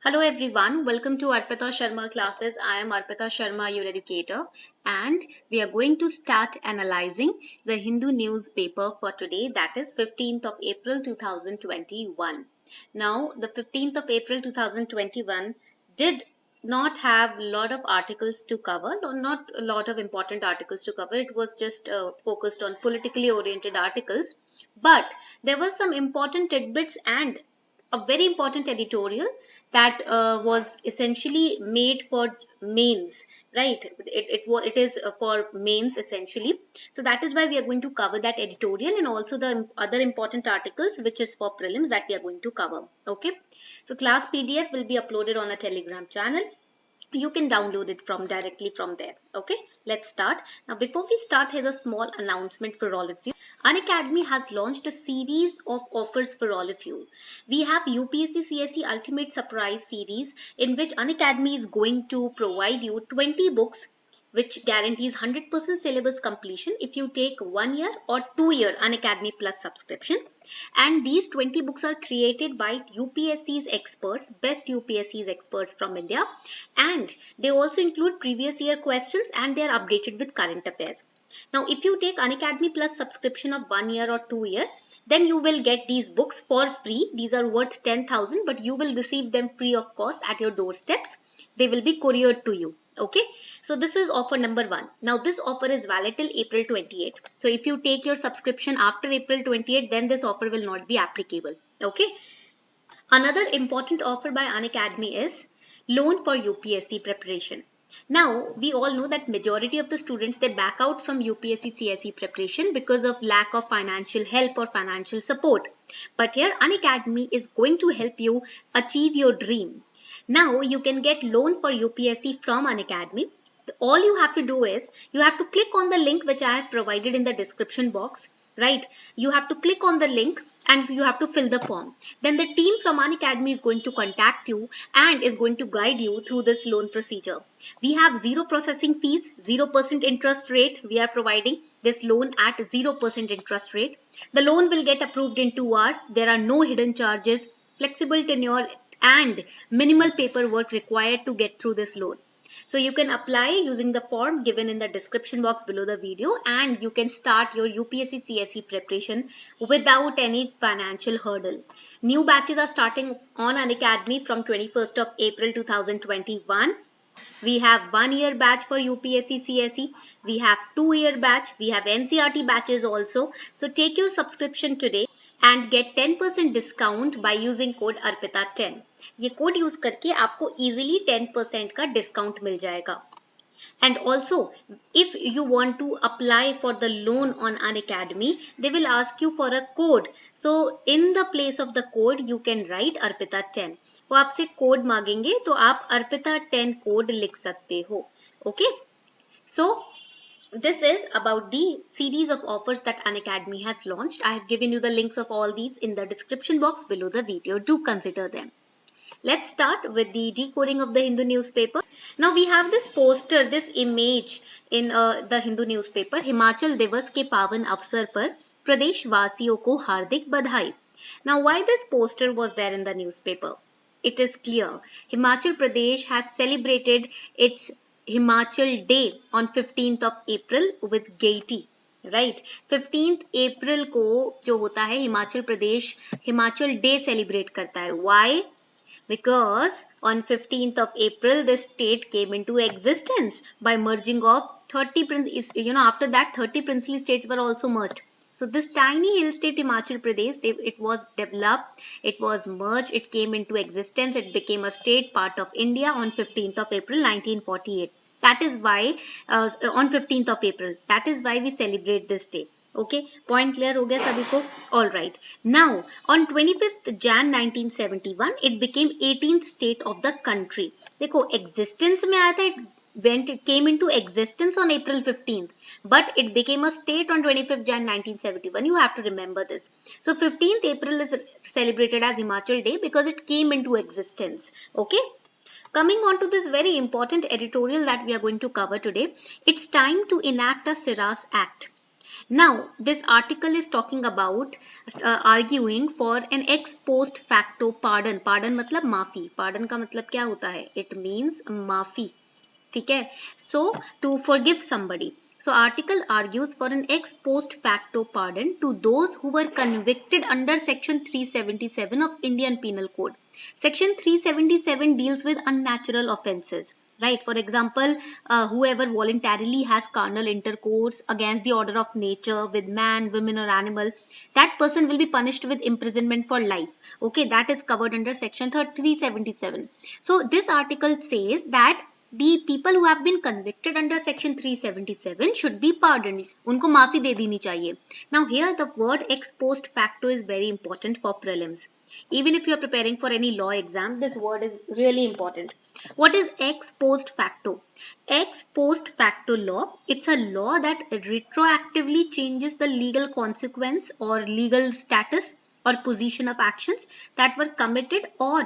Hello everyone, welcome to Arpita Sharma classes. I am Arpita Sharma, your educator, and we are going to start analyzing the Hindu newspaper for today, that is 15th of April 2021. Now, the 15th of April 2021 did not have a lot of articles to cover, or not a lot of important articles to cover. It was just focused on politically oriented articles, but there were some important tidbits and a very important editorial that was essentially made for mains, right? It is for mains essentially. So that is why we are going to cover that editorial and also the other important articles which is for prelims that we are going to cover. Okay, so class PDF will be uploaded on a Telegram channel. You can download it from directly from there. Okay, let's start. Now before we start, here's a small announcement for all of you. Unacademy has launched a series of offers for all of you. We have UPSC CSE Ultimate Surprise series in which Unacademy is going to provide you 20 books which guarantees 100% syllabus completion if you take 1 year or 2 year Unacademy Plus subscription. And these 20 books are created by UPSC's experts, best UPSC's experts from India, and they also include previous year questions and they are updated with current affairs. Now, if you take Unacademy Plus subscription of 1 year or 2 year, then you will get these books for free. These are worth 10,000, but you will receive them free of cost at your doorsteps. They will be couriered to you. Okay, so this is offer number 1. Now this offer is valid till April 28th. So if you take your subscription after April 28th, then this offer will not be applicable. Okay, another important offer by Unacademy is loan for UPSC preparation. Now we all know that majority of the students, they back out from UPSC CSE preparation because of lack of financial help or financial support. But here Unacademy is going to help you achieve your dream. Now you can get loan for UPSC from Unacademy. All you have to do is you have to click on the link which I have provided in the description box, right? You have to click on the link and you have to fill the form. Then the team from Unacademy is going to contact you and is going to guide you through this loan procedure. We have zero processing fees, 0% interest rate. We are providing this loan at 0% interest rate. The loan will get approved in 2 hours. There are no hidden charges, flexible tenure and minimal paperwork required to get through this loan. So you can apply using the form given in the description box below the video and you can start your UPSC CSE preparation without any financial hurdle. New batches are starting on Unacademy from 21st of April 2021. We have 1 year batch for UPSC CSE. We have 2 year batch. We have NCERT batches also. So take your subscription today and get 10% discount by using code ARPITA10. ये code use करके आपको easily 10% का discount मिल जाएगा. And also, if you want to apply for the loan on Unacademy, they will ask you for a code. So in the place of the code, you can write ARPITA10. वो आपसे code मांगेंगे तो आप ARPITA10 code लिख सकते हो. Okay? So this is about the series of offers that Unacademy has launched. I have given you the links of all these in the description box below the video. Do consider them. Let's start with the decoding of the Hindu newspaper. Now we have this poster, this image in the Hindu newspaper. Himachal Divas के पावन अवसर पर प्रदेश वासियों को हार्दिक बधाई. Now why this poster was there in the newspaper? It is clear. Himachal Pradesh has celebrated its Himachal Day on 15th of April with gaiety. Right, 15th April को जो होता है हिमाचल प्रदेश हिमाचल डे सेलिब्रेट करता है. Why? Because on 15th of April the state came into existence by merging of 30 after that 30 princely states were also merged. So this tiny hill state Himachal Pradesh, it was developed, it was merged, it came into existence, it became a state part of India on 15th of April 1948. That is why on 15th of April, that is why we celebrate this day. Okay, point clear हो गया सभी को? All right. Now on 25th Jan 1971, it became 18th state of the country. देखो existence में आया था, it came into existence on April 15th, but it became a state on 25th Jan 1971. You have to remember this. So 15th April is celebrated as Himachal Day because it came into existence. Okay. Coming on to this very important editorial that we are going to cover today, it's time to enact a SIRAS Act. Now, this article is talking about arguing for an ex post facto pardon. Pardon मतलब माफी. Pardon का मतलब क्या होता है? It means माफी. ठीक है? So, to forgive somebody. So, article argues for an ex post facto pardon to those who were convicted under Section 377 of Indian Penal Code. Section 377 deals with unnatural offences. Right, for example, whoever voluntarily has carnal intercourse against the order of nature with man, women, or animal, that person will be punished with imprisonment for life. Okay, that is covered under Section 377. So, this article says that the people who have been convicted under Section 377 should be pardoned. उनको माफी दे देनी चाहिए. Now, here the word ex post facto is very important for prelims. Even if you are preparing for any law exam, this word is really important. What is ex post facto? Ex post facto law, it's a law that retroactively changes the legal consequence or legal status or position of actions that were committed or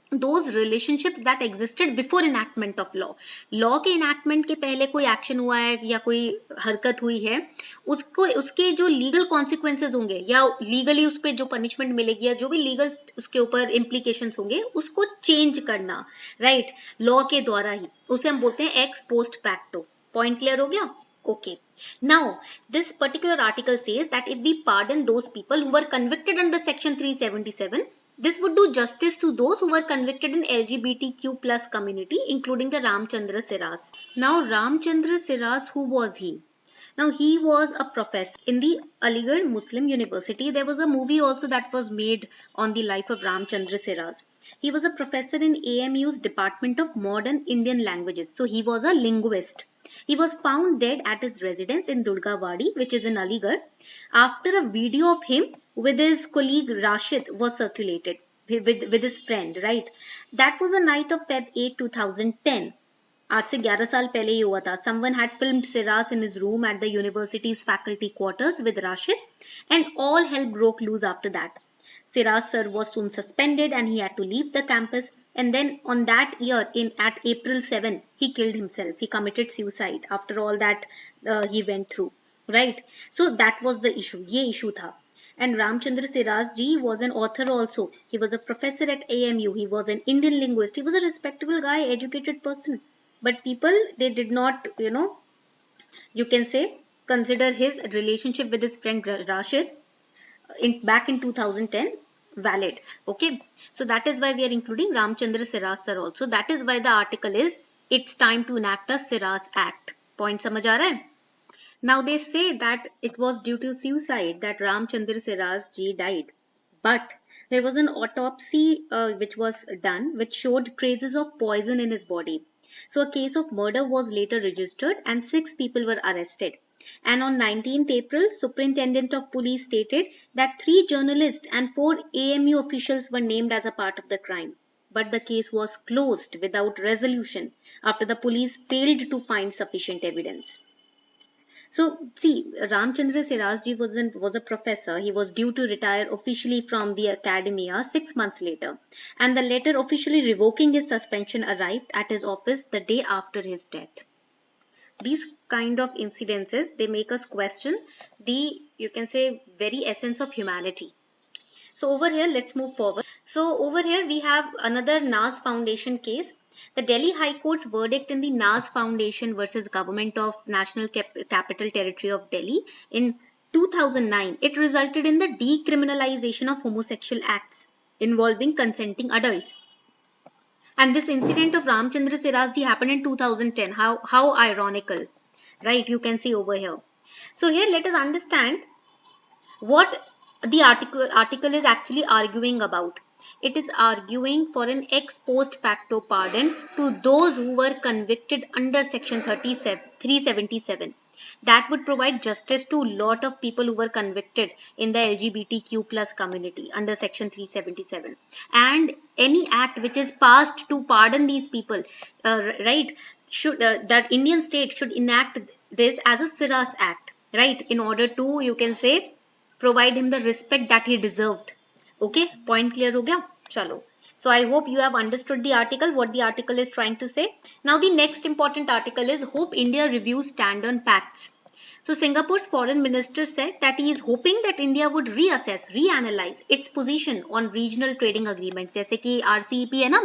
those relationships that existed before enactment of law. Law के enactment के पहले कोई action हुआ है या कोई हरकत हुई है, उसको उसके जो लीगल कॉन्सिक्वेंसेज होंगे या लीगली उस पर जो पनिशमेंट मिलेगी या जो भी लीगल उसके ऊपर इम्प्लीकेशंस होंगे उसको चेंज करना, राइट, लॉ के द्वारा ही, उसे हम बोलते हैं x post facto. Point clear हो गया? Okay. Now, this particular article says that if we pardon those people who were convicted under Section 377, this would do justice to those who were convicted in LGBTQ plus community, including the Ramchandra Siras. Now, Ramchandra Siras, who was he? Now, he was a professor in the Aligarh Muslim University. There was a movie also that was made on the life of Ramchandra Siras. He was a professor in AMU's Department of Modern Indian Languages. So, he was a linguist. He was found dead at his residence in Durgawadi, which is in Aligarh, after a video of him with his colleague Rashid was circulated with his friend, right? That was a night of Feb 8, 2010. आज से 11 साल पहले ही हुआ था. Someone had filmed Siras in his room at the university's faculty quarters with Rashid, and all hell broke loose after that. Siras sir was soon suspended and he had to leave the campus. And then on that year, at April 7, he killed himself. He committed suicide after all that he went through, right? So that was the issue. ये issue था. And Ramchandra Siras ji was an author also. He was a professor at AMU. He was an Indian linguist. He was a respectable guy, educated person. But people, they did not, you can say, consider his relationship with his friend Rashid back in 2010 valid. Okay, so that is why we are including Ramchandra Siras sir also. That is why the article is, it's time to enact a Siras Act. Point समझ आ रहा है? Now they say that it was due to suicide that Ramchandra Siras ji died. But there was an autopsy which was done which showed traces of poison in his body. So a case of murder was later registered and 6 people were arrested. And on 19th April, Superintendent of Police stated that 3 journalists and 4 AMU officials were named as a part of the crime. But the case was closed without resolution after the police failed to find sufficient evidence. So, see, Ramchandra Siras ji was a professor. He was due to retire officially from the academia 6 months later. And the letter officially revoking his suspension arrived at his office the day after his death. These kind of incidences, they make us question the, you can say, very essence of humanity. So over here, let's move forward. So over here, we have another Naz Foundation case. The Delhi High Court's verdict in the Naz Foundation versus Government of National Capital Territory of Delhi in 2009, it resulted in the decriminalization of homosexual acts involving consenting adults. And this incident of Ramchandra Siras ji happened in 2010. How ironical, right? You can see over here. So here, let us understand what the article is actually arguing about. It is arguing for an ex post facto pardon to those who were convicted under Section 377. That would provide justice to a lot of people who were convicted in the LGBTQ plus community under Section 377. And any act which is passed to pardon these people, right, should that Indian state should enact this as a Siras Act, right, in order to, you can say, provide him the respect that he deserved. Okay, point clear ho gaya? Chalo. So I hope you have understood the article, what the article is trying to say. Now the next important article is Hope India reviews stand on pacts. So Singapore's foreign minister said that he is hoping that India would reassess, reanalyze its position on regional trading agreements. जैसे कि RCEP है ना,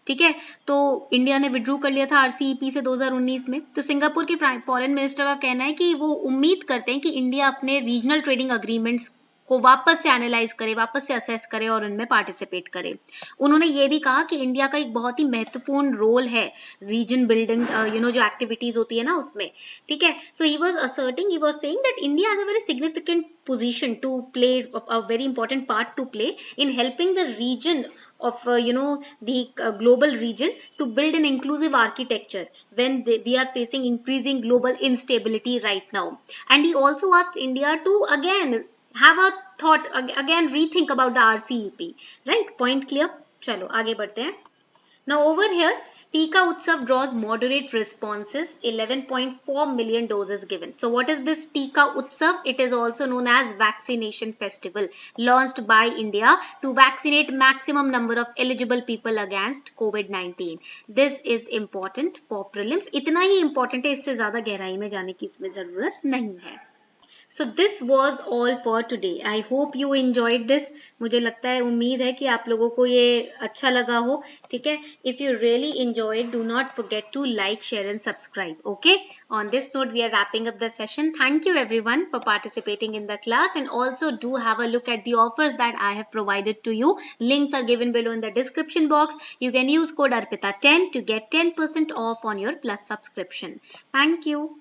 ठीक है, तो India ने withdrew कर लिया था RCEP से 2019 में. तो सिंगापुर के फॉरेन मिनिस्टर का कहना है कि वो उम्मीद करते हैं कि इंडिया अपने रीजनल ट्रेडिंग अग्रीमेंट्स को वापस से एनालाइज करे, वापस से असेस करे और उनमें पार्टिसिपेट करे. उन्होंने ये भी कहा कि इंडिया का एक बहुत ही महत्वपूर्ण रोल है रीजन बिल्डिंग जो एक्टिविटीज होती है ना उसमें, ठीक है. So he was asserting, he was saying that India has a very significant position to play, a very important part to play in helping the region of the global region to build an inclusive architecture when we are facing increasing global instability right now. And he also asked India to again have a thought, again rethink about the RCEP. Right? Point clear? चलो आगे बढ़ते हैं. Now over here, Tika Utsav draws moderate responses, 11.4 million doses given. So what is this Tika Utsav? It is also known as Vaccination Festival, launched by India to vaccinate maximum number of eligible people against COVID-19. This is important for prelims. इतना ही important है, इससे ज़्यादा गहराई में जाने की इसमें ज़रूरत नहीं है. So this was all for today. I hope you enjoyed this. मुझे लगता है, उम्मीद है कि आप लोगों को ये अच्छा लगा हो, ठीक है. If you really enjoyed, do not forget to like, share and subscribe. Okay? On this note, we are wrapping up the session. Thank you everyone for participating in the class, and also do have a look at the offers that I have provided to you. Links are given below in the description box. You can use code ARPITA10 to get 10% off on your Plus subscription. Thank you.